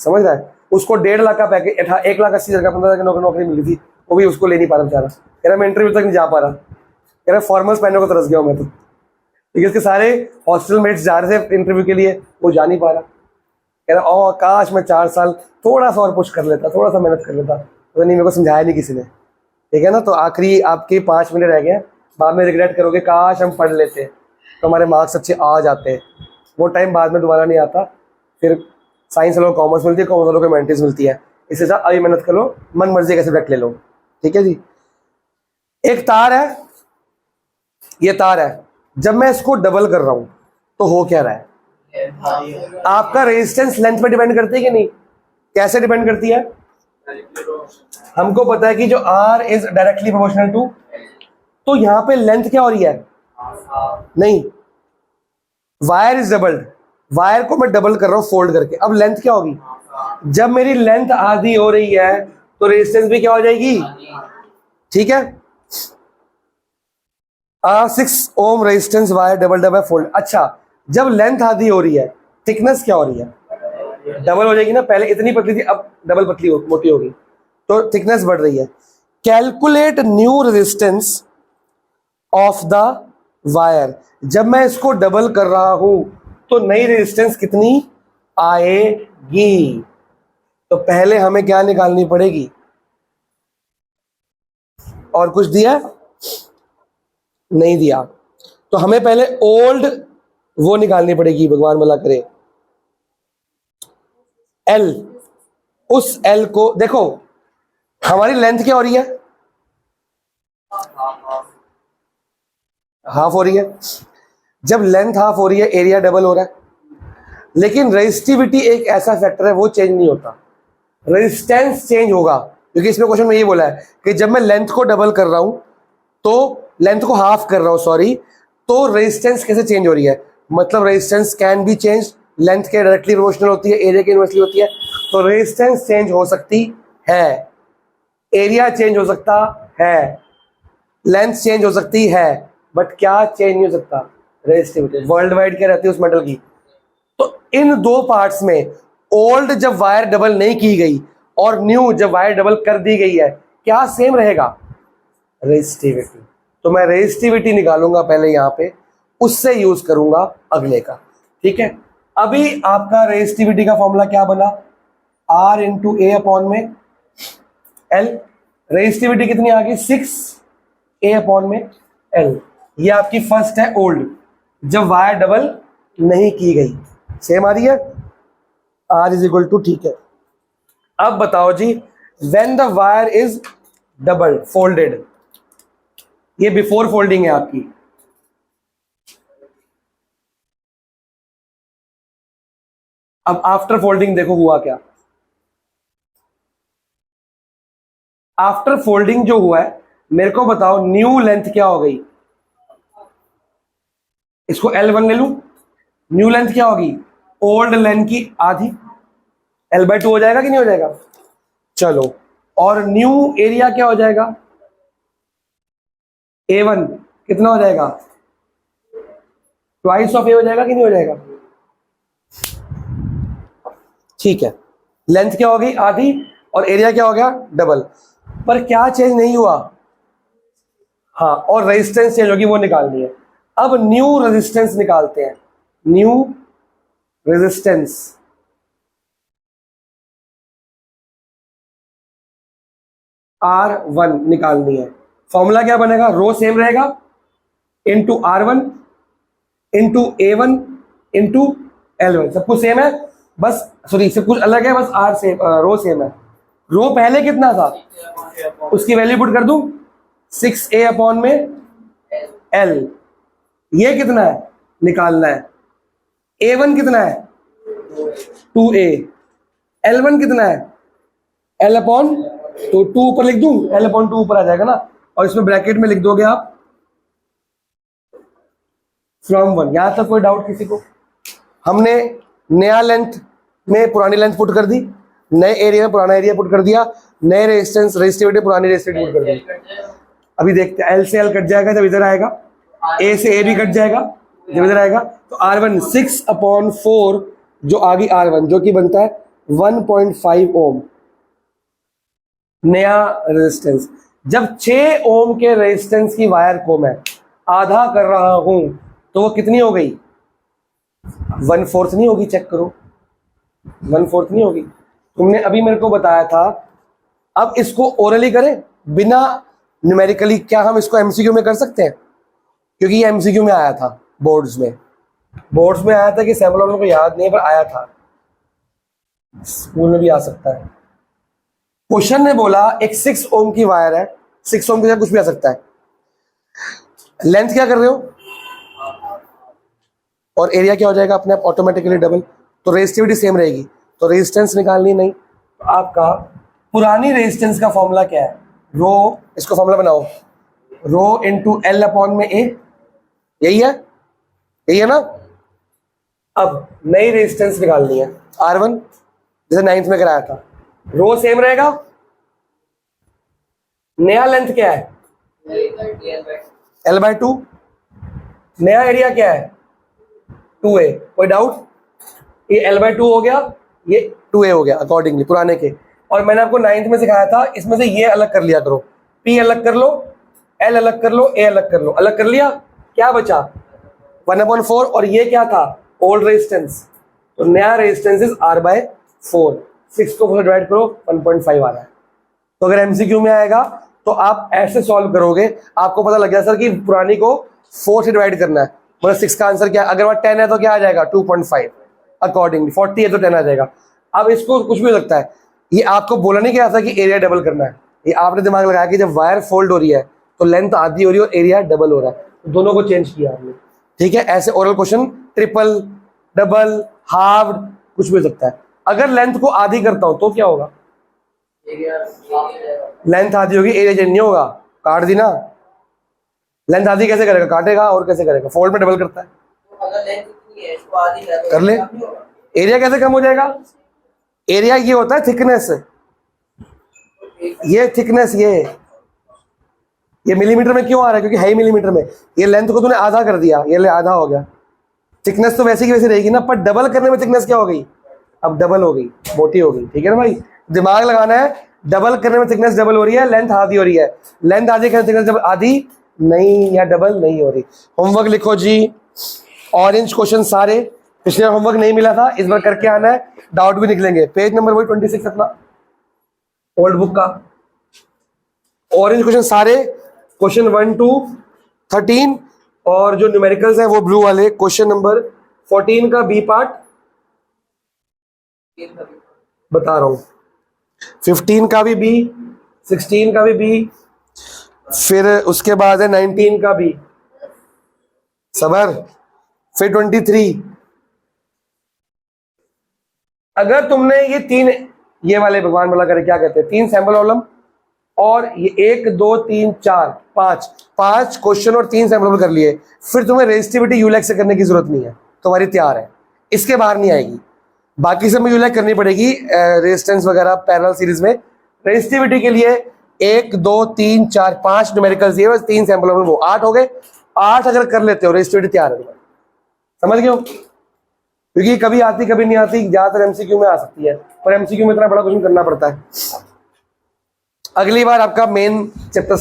समझ रहा है। उसको 1.5 लाख का पैकेज, 1,80,000 का 15,000 की नौकरी मिली थी, वो भी उसको ले नहीं पा रहा बेचारा। कह रहा मैं इंटरव्यू तक नहीं जा पा रहा, कह रहा फॉर्मल्स पहनने को तरस गया हूँ मैं तो, क्योंकि इसके सारे हॉस्टल मेट्स जा रहे थे इंटरव्यू के लिए, वो जा नहीं पा रहा। कह रहा ओ काश मैं 4 साल थोड़ा सा और पुश कर लेता, थोड़ा सा मेहनत कर लेता, तो नहीं, मेरे को समझाया नहीं किसी ने, ठीक है ना। तो आखिरी आपके 5 मिनट रह गए, बाद में रिग्रेट करोगे काश हम पढ़ लेते तो हमारे मार्क्स अच्छे आ जाते। वो टाइम बाद में दोबारा नहीं आता, फिर साइंस वालों को कॉमर्स मिलती है, कॉमर्स वालों को ह्यूमैनिटीज मिलती है। इससे अभी मेहनत कर लो, मन मर्जी का सब्जेक्ट ले लो, ठीक है जी। एक तार है, ये तार है, जब मैं इसको डबल कर रहा हूं तो हो क्या रहा है, आपका रेजिस्टेंस लेंथ पे डिपेंड करती है कि नहीं, कैसे डिपेंड करती है, हमको पता है कि जो R is directly proportional to, तो यहां पे लेंथ क्या हो रही है, नहीं, वायर इज डबल्ड, वायर को मैं डबल कर रहा हूं फोल्ड करके, अब लेंथ क्या होगी, जब मेरी लेंथ आधी हो रही है तो रेजिस्टेंस भी क्या हो जाएगी, ठीक है। 6 ohm resistance wire double double fold. अच्छा जब लेंथ आधी हो रही है, थिकनेस क्या हो रही है, डबल हो जाएगी ना, पहले इतनी पतली थी अब डबल पतली मोटी होगी, तो थिकनेस बढ़ रही है। Calculate new resistance of the wire, जब मैं इसको डबल कर रहा हूं तो नई रेजिस्टेंस कितनी आएगी? तो पहले हमें क्या निकालनी पड़ेगी? और कुछ दिया? नहीं दिया। तो हमें पहले ओल्ड वो निकालनी पड़ेगी, भगवान भला करे, एल। उस एल को देखो, हमारी लेंथ क्या हो रही है? हाफ हो रही है। जब लेंथ हाफ हो रही है, एरिया डबल हो रहा है। लेकिन रेजिस्टिविटी एक ऐसा फैक्टर है, वो चेंज नहीं होता, रेजिस्टेंस चेंज होगा। क्योंकि इसमें क्वेश्चन में ये बोला है कि जब मैं लेंथ को डबल कर रहा हूं, तो लेंथ को हाफ कर रहा हूं, सॉरी, तो रेजिस्टेंस कैसे चेंज हो रही है? मतलब resistance can be change, length के डायरेक्टली प्रोपोर्शनल होती है, एरिया के इनवर्सली होती है। तो रेजिस्टेंस चेंज हो सकती है, एरिया चेंज हो सकता है, लेंथ चेंज हो सकती है, बट क्या चेंज नहीं हो सकता? रेजिस्टिविटी। वर्ल्ड वाइड क्या रहती है उस मेटल की? तो इन दो पार्ट्स में ओल्ड जब वायर डबल नहीं की गई और न्यू जब वायर डबल कर दी गई है, क्या सेम रहेगा? रेजिस्टिविटी। तो मैं रेजिस्टिविटी निकालूंगा पहले यहां पे, उससे यूज करूंगा अगले का। ठीक है, अभी आपका रेजिस्टिविटी का फॉर्मूला क्या बना? R इंटू ए अपॉन में L। रेजिस्टिविटी कितनी आ गई? 6 A अपॉन में L। ये आपकी फर्स्ट है ओल्ड, जब वायर डबल नहीं की गई। सेम आ रही है, R इज इक्वल टू, ठीक है। अब बताओ जी, when the wire is double folded, ये बिफोर फोल्डिंग है आपकी। अब आफ्टर फोल्डिंग देखो हुआ क्या। आफ्टर फोल्डिंग जो हुआ है, मेरे को बताओ न्यू लेंथ क्या हो गई? इसको L1 ले लूं, न्यू लेंथ क्या होगी? ओल्ड लेंथ की आधी, L/2 हो जाएगा कि नहीं हो जाएगा? चलो, और न्यू एरिया क्या हो जाएगा? A1 कितना हो जाएगा? ट्वाइस ऑफ ए हो जाएगा कि नहीं हो जाएगा? ठीक है, लेंथ क्या हो गई? आधी, और एरिया क्या हो गया? डबल। पर क्या चेंज नहीं हुआ? हाँ, और रेजिस्टेंस चेंज होगी, वो निकालनी है। अब न्यू रेजिस्टेंस निकालते हैं। न्यू रेजिस्टेंस, R1 निकालनी है। फॉर्मूला क्या बनेगा? रो सेम रहेगा, into R1 into A1 into L1, सब कुछ सेम है, बस सॉरी सब कुछ अलग है, बस R सेम, रो सेम है। रो पहले कितना था, उसकी वैल्यू पुट कर दूं, 6A अपॉन में L। ये कितना है निकालना है? A1 कितना है? 2A। L1 कितना है? L अपॉन, तो 2 ऊपर लिख दूं, L अपॉन 2 ऊपर आ जाएगा ना, और इसमें ब्रैकेट में लिख दोगे आप फ्रॉम 1। यहां तक कोई डाउट किसी को? हमने नया लेंथ में पुरानी लेंथ पुट कर दी, नए एरिया में पुराना एरिया पुट कर दिया, नए रेजिस्टेंस रेजिस्टिविटी पुरानी रेजिस्टिविटी पुट कर दी। अभी देखते हैं, L से L कट जाएगा जब इधर आएगा, A से A भी कट जाएगा जब इधर आएगा, तो R1 6/4 जो आगे R1 जो कि बनता है 1.5 ओम नया रेजिस्टेंस। जब 6 ओम के रेजिस्टेंस की वायर को मैं आधा कर रहा हूं, तो वो कितनी हो गई? 1/4 नहीं होगी? चेक करो, 1/4 नहीं होगी। तुमने अभी मेरे को बताया था। अब इसको ओरली करें बिना न्यूमेरिकली, क्या हम इसको एमसीक्यू में कर सकते हैं? क्योंकि ये एमसीक्यू में आया था, बोर्ड्स में आया था कि सैम्पल वालों को याद नहीं, पर आया था, स्कूल में भी आ सकता है। क्वेश्चन ने बोला एक 6 ओम की वायर है, 6 ओम के साथ कुछ भी आ सकता है, लेंथ क्या कर रहे हो, और एरिया क्या हो जाएगा अपने आप ऑटोमेटिकली डबल, तो रेजिस्टिविटी सेम रहेगी। तो रेजिस्टेंस निकालनी नहीं, तो आपका पुरानी रेजिस्टेंस का फॉर्मूला क्या है? रो, इसको फॉर्मूला बनाओ, रो इंटू L अपॉन में A, यही है ना। अब नई रेजिस्टेंस निकालनी है, R1, जैसे 9th में कराया था। रो सेम रहेगा, नया लेंथ क्या है? L/2। नया एरिया क्या है? 2A। कोई डाउट? ये L/2 हो गया, ये 2A हो गया अकॉर्डिंगली पुराने के। और मैंने आपको 9th में सिखाया था, इसमें से ये अलग कर लिया करो, P अलग कर लो, L अलग कर लो, A अलग कर लो। अलग कर लिया, क्या बचा? 1/4, और ये क्या था? ओल्ड रेजिस्टेंस, तो नया रेजिस्टेंस इज R/4, 6 को 4 डिवाइड करो 1.5 आ रहा है। तो अगर एमसीक्यू में आएगा तो आप ऐसे सॉल्व करोगे, आपको पता लग गया सर कि पुरानी को 4 से डिवाइड करना है, मतलब 6 का आंसर क्या है, अगर वहां 10 है तो क्या आ जाएगा 2.5, अकॉर्डिंगली 40 है तो 10 आ जाएगा। अब इसको कुछ भी हो सकता है, ये आपको बोला नहीं गया था कि एरिया डबल करना है, ये आपने दिमाग लगाया कि जब वायर फोल्ड हो रही है तो लेंथ आधी हो रही है और एरिया डबल हो रहा है, तो दोनों को चेंज किया आपने। ठीक है, ऐसे oral question triple, double, half कुछ भी हो सकता है। अगर लेंथ को आधी करता हूं तो क्या होगा, लेंथ आधी होगी, एरिया चेंज नहीं होगा, काट दी ना। लेंथ आधी कैसे करेगा, काटेगा, और कैसे करेगा, फोल्ड में डबल करता है। अगर लेंथ कितनी है इसको आधी कर ले, एरिया कैसे कम हो जाएगा, एरिया ये होता है थिकनेस, ये थिकनेस, ये मिलीमीटर में क्यों आ रहा है, क्योंकि है ही मिलीमीटर में, ये लेंथ को तूने आधा कर दिया, ये ले आधा हो गया, थिकनेस तो वैसे की वैसे रहेगी ना, पर डबल करने में थिकनेस क्या हो गई, अब डबल हो गई, मोटी हो गई। ठीक है ना भाई, दिमाग लगाना है, डबल करने में थिकनेस डबल हो रही है, लेंथ आधी हो रही है, लेंथ आधी करने थिकनेस डबल आधी नहीं या डबल नहीं हो रही। होमवर्क लिखो जी, ऑरेंज क्वेश्चन सारे, पिछले होमवर्क नहीं मिला था, इस बार करके आना है, डाउट भी निकलेंगे। पेज नंबर वही 26 अपना ओल्ड बुक का, ऑरेंज क्वेश्चन सारे, क्वेश्चन 1 to 13, और जो न्यूमेरिकल्स हैं वो ब्लू वाले। क्वेश्चन नंबर 14 का बी पार्ट बता रहा हूं, 15 का भी बी, 16 का भी बी, फिर उसके बाद है 19 का भी, सबर, फिर 23। अगर तुमने ये तीन, ये वाले भगवान भला करे क्या कहते हैं, 3 सैंपल प्रॉब्लम और ये 1 2 3 4 5 क्वेश्चन और 3 सैंपल कर लिए, फिर तुम्हें रेजिस्टिविटी यूलैक से करने की जरूरत नहीं है, तुम्हारी तैयार है, इसके बाहर नहीं आएगी। बाकी सब में यूलैक करनी पड़ेगी, रेजिस्टेंस वगैरह पैरेलल सीरीज में। रेजिस्टिविटी के लिए 1 2 3 4 5 न्यूमेरिकल्स, ये बस 3 सैंपल में, वो 8 हो गए। 8 अगर कर लेते हो रेजिस्टिविटी तैयार है तुम्हारी, समझ गए हो, क्योंकि कभी आती कभी नहीं आती, ज्यादातर एमसीक्यू में आ सकती है, पर एमसीक्यू में इतना बड़ा क्वेश्चन करना पड़ता है। अगली बार आपका मेन चैप्टर